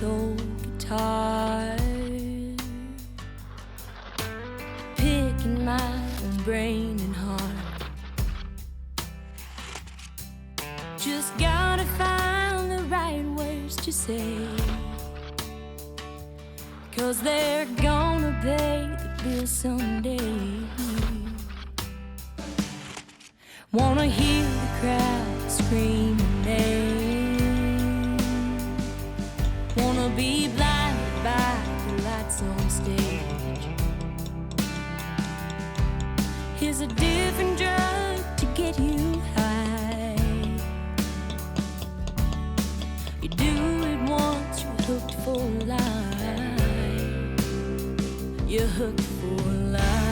old guitar, picking my own brain and heart. Just gotta find the right words to say, 'cause they're gonna pay the bill someday. Wanna hear the crowd screaming names, wanna be blinded by the lights on stage. Here's a different drug to get you high. You do it once, you're hooked for life. You're hooked for life.